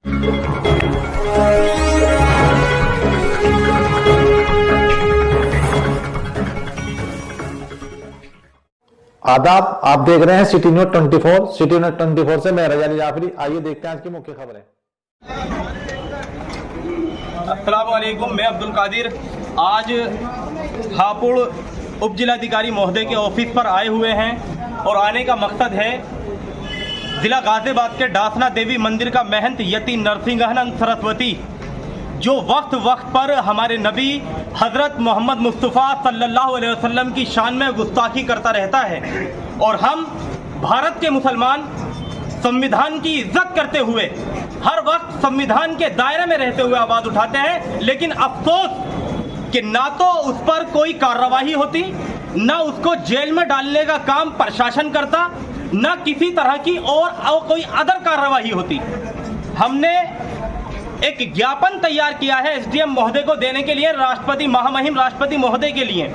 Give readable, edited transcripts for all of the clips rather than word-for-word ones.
आदाब, आप देख रहे हैं सिटी न्यूज़ 24। सिटी न्यूज़ 24 से मैं रजा जाफरी। आइए देखते हैं आज की मुख्य खबरें। अस्सलाम वालेकुम, मैं अब्दुल कादिर आज हापुड़ उप जिलाधिकारी महोदय के ऑफिस पर आए हुए हैं और आने का मकसद है ज़िला गाज़ियाबाद के डासना देवी मंदिर का महंत यति नरसिंहानंद सरस्वती जो वक्त पर हमारे नबी हज़रत मोहम्मद मुस्तफ़ा सल्लल्लाहु अलैहि वसल्लम की शान में गुस्ताखी करता रहता है और हम भारत के मुसलमान संविधान की इज्जत करते हुए हर वक्त संविधान के दायरे में रहते हुए आवाज़ उठाते हैं, लेकिन अफसोस कि ना तो उस पर कोई कार्रवाई होती, ना उसको जेल में डालने का काम प्रशासन करता, ना किसी तरह की और कोई अदर कार्रवाई होती। हमने एक ज्ञापन तैयार किया है एसडीएम महोदय को देने के लिए, राष्ट्रपति महामहिम राष्ट्रपति महोदय के लिए,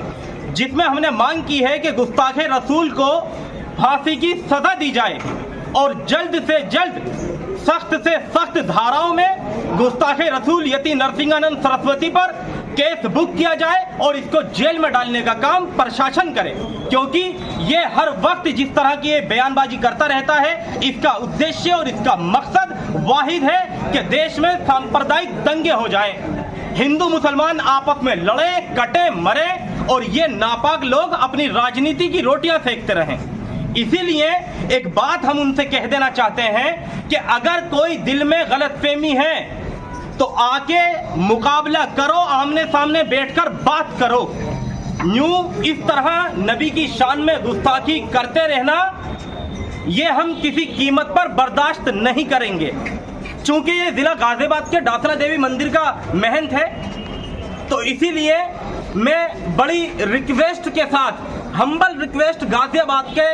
जिसमें हमने मांग की है कि गुस्ताखे रसूल को फांसी की सजा दी जाए और जल्द से जल्द सख्त से सख्त धाराओं में गुस्ताखे रसूल यति नरसिंहानंद सरस्वती पर केस बुक किया जाए और इसको जेल में डालने का काम प्रशासन करे, क्योंकि ये हर वक्त जिस तरह की बयानबाजी करता रहता है, इसका उद्देश्य और इसका मकसद वाहिद है कि देश में सांप्रदायिक दंगे हो जाएं, हिंदू मुसलमान आपस में लड़े कटे मरे और ये नापाक लोग अपनी राजनीति की रोटियां सेकते रहें। इसीलिए एक बात हम उनसे कह देना चाहते हैं कि अगर कोई दिल में गलतफहमी है तो आके मुकाबला करो, आमने सामने बैठकर बात करो। यूं इस तरह नबी की शान में गुस्ताखी करते रहना ये हम किसी कीमत पर बर्दाश्त नहीं करेंगे। चूंकि ये जिला गाजियाबाद के डासना देवी मंदिर का महंत है, तो इसीलिए मैं बड़ी रिक्वेस्ट के साथ, हम्बल रिक्वेस्ट गाजियाबाद के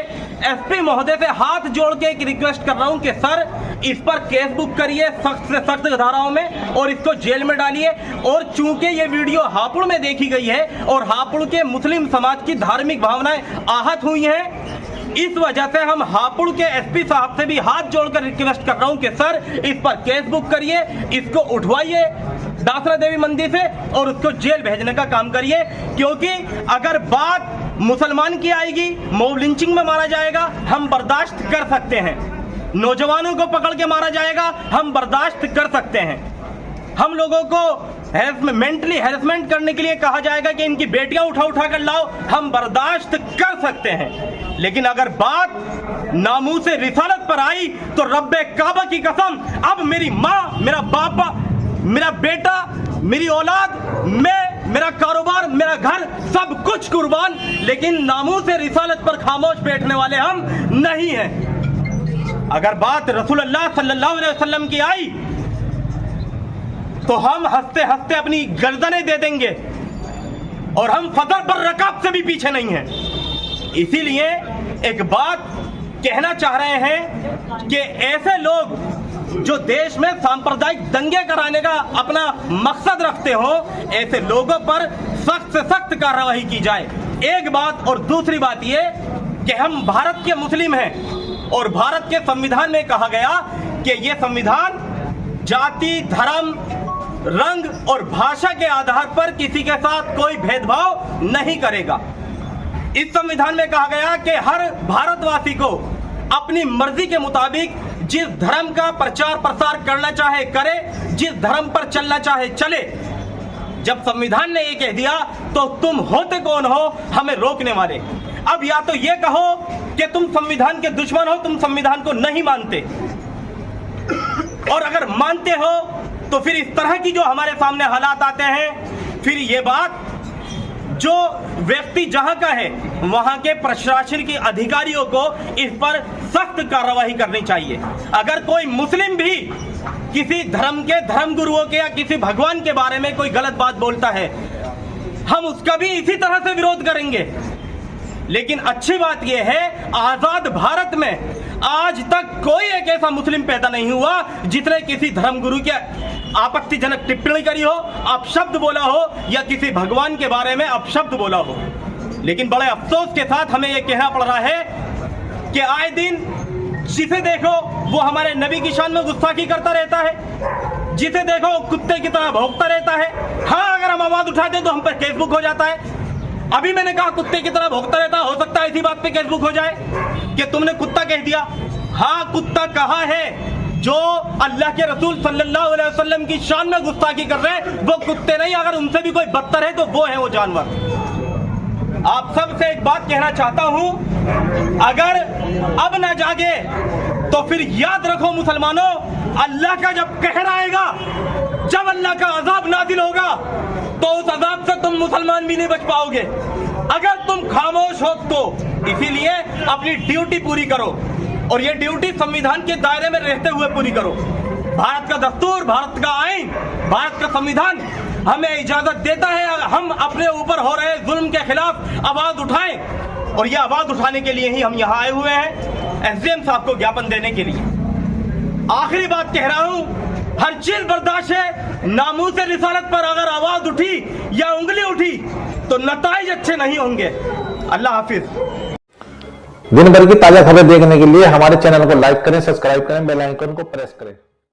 एसपी महोदय से हाथ जोड़ के एक रिक्वेस्ट कर रहा हूं कि सर इस पर केस बुक करिए सख्त से सख्त धाराओं में और इसको जेल में डालिए। और चूंकि ये वीडियो हापुड़ में देखी गई है और हापुड़ के मुस्लिम समाज की धार्मिक भावनाएं आहत हुई हैं, इस वजह से हम हापुड़ के एसपी साहब से भी हाथ जोड़कर रिक्वेस्ट कर रहा हूं कि सर इस पर केस बुक करिए, इसको उठवाइए डासना देवी मंदिर से और उसको जेल भेजने का काम करिए। क्योंकि अगर बात मुसलमान की आएगी, मॉब लिंचिंग में मारा जाएगा, हम बर्दाश्त कर सकते हैं। नौजवानों को पकड़ के मारा जाएगा, हम बर्दाश्त कर सकते हैं। हम लोगों को मेंटली हैरेसमेंट करने के लिए कहा जाएगा कि इनकी बेटियां उठा कर लाओ, हम बर्दाश्त कर सकते हैं। लेकिन अगर बात नामूस रिसालत पर आई तो रब्बे काबा की कसम, अब मेरी माँ, मेरा बापा, मेरा बेटा, मेरी औलाद, मैं, मेरा कारोबार, मेरा घर, सब कुछ कुर्बान, लेकिन नामूस रिसालत पर खामोश बैठने वाले हम नहीं हैं। अगर बात रसूलुल्लाह सल्लल्लाहु अलैहि वसल्लम की आई तो हम हंसते हंसते अपनी गर्दनें दे देंगे और हम फजर पर रकाब से भी पीछे नहीं हैं। इसीलिए एक बात कहना चाह रहे हैं कि ऐसे लोग जो देश में सांप्रदायिक दंगे कराने का अपना मकसद रखते हो, ऐसे लोगों पर सख्त से सख्त कार्रवाई की जाए। एक बात, और दूसरी बात ये कि हम भारत के मुस्लिम हैं और भारत के संविधान में कहा गया कि ये संविधान जाति, धर्म, रंग और भाषा के आधार पर किसी के साथ कोई भेदभाव नहीं करेगा। इस संविधान में कहा गया कि हर भारतवासी को अपनी मर्जी के मुताबिक जिस धर्म का प्रचार प्रसार करना चाहे करे, जिस धर्म पर चलना चाहे चले। जब संविधान ने ये कह दिया तो तुम होते कौन हो हमें रोकने वाले? अब या तो ये कहो कि तुम संविधान के दुश्मन हो, तुम संविधान को नहीं मानते, और अगर मानते हो तो फिर इस तरह की जो हमारे सामने हालात आते हैं, फिर ये बात जो व्यक्ति जहां का है वहां के प्रशासन के अधिकारियों को इस पर सख्त कार्रवाई करनी चाहिए। अगर कोई मुस्लिम भी किसी धर्म के धर्म गुरुओं के या किसी भगवान के बारे में कोई गलत बात बोलता है, हम उसका भी इसी तरह से विरोध करेंगे। लेकिन अच्छी बात यह है, आजाद भारत में आज तक कोई एक ऐसा मुस्लिम पैदा नहीं हुआ जिसने किसी धर्मगुरु के आपत्तिजनक टिप्पणी करी हो, अपशब्द बोला हो या किसी भगवान के बारे में अपशब्द बोला हो। लेकिन बड़े अफसोस के साथ हमें यह कहना पड़ रहा है कि आए दिन जिसे देखो वो हमारे नबी की शान में गुस्ताखी करता रहता है, जिसे देखो कुत्ते की तरह भौंकता रहता है। हाँ, अगर हम आवाज उठाते तो हम पर केसबुक हो जाता है। अभी मैंने कहा कुत्ते की तरह भौंकता रहता, हो सकता है इसी बात पे केसबुक हो जाए कि तुमने कुत्ता कह दिया। हाँ, कुत्ता कहा है, जो अल्लाह के रसूल सल्लल्लाहु अलैहि वसल्लम की शान में गुस्ताखी कर रहे हैं वो कुत्ते नहीं, अगर उनसे भी कोई बदतर है तो वो है वो जानवर। आप सबसे एक बात कहना चाहता हूं, अगर अब ना जागे तो फिर याद रखो मुसलमानों, अल्लाह का जब कहर आएगा, जब अल्लाह का अजाब नाजिल होगा तो उस अजाब से तुम मुसलमान भी नहीं बच पाओगे अगर तुम खामोश हो तो। इसीलिए अपनी ड्यूटी पूरी करो, और ये ड्यूटी संविधान के दायरे में रहते हुए पूरी करो। भारत का दस्तूर, भारत का आईन, भारत का संविधान हमें इजाजत देता है हम अपने ऊपर हो रहे जुल्म के खिलाफ आवाज उठाएं, और ये आवाज उठाने के लिए ही हम यहाँ आए हुए हैं, एसडीएम साहब को ज्ञापन देने के लिए। आखिरी बात कह रहा हूं, हर चीज बर्दाश्त है, नामूस रिसालत पर अगर आवाज उठी या उंगली उठी तो नताइज अच्छे नहीं होंगे। अल्लाह हाफिज। दिन भर की ताजा खबर देखने के लिए हमारे चैनल को लाइक करें, सब्सक्राइब करें, बेल आइकन को प्रेस करें।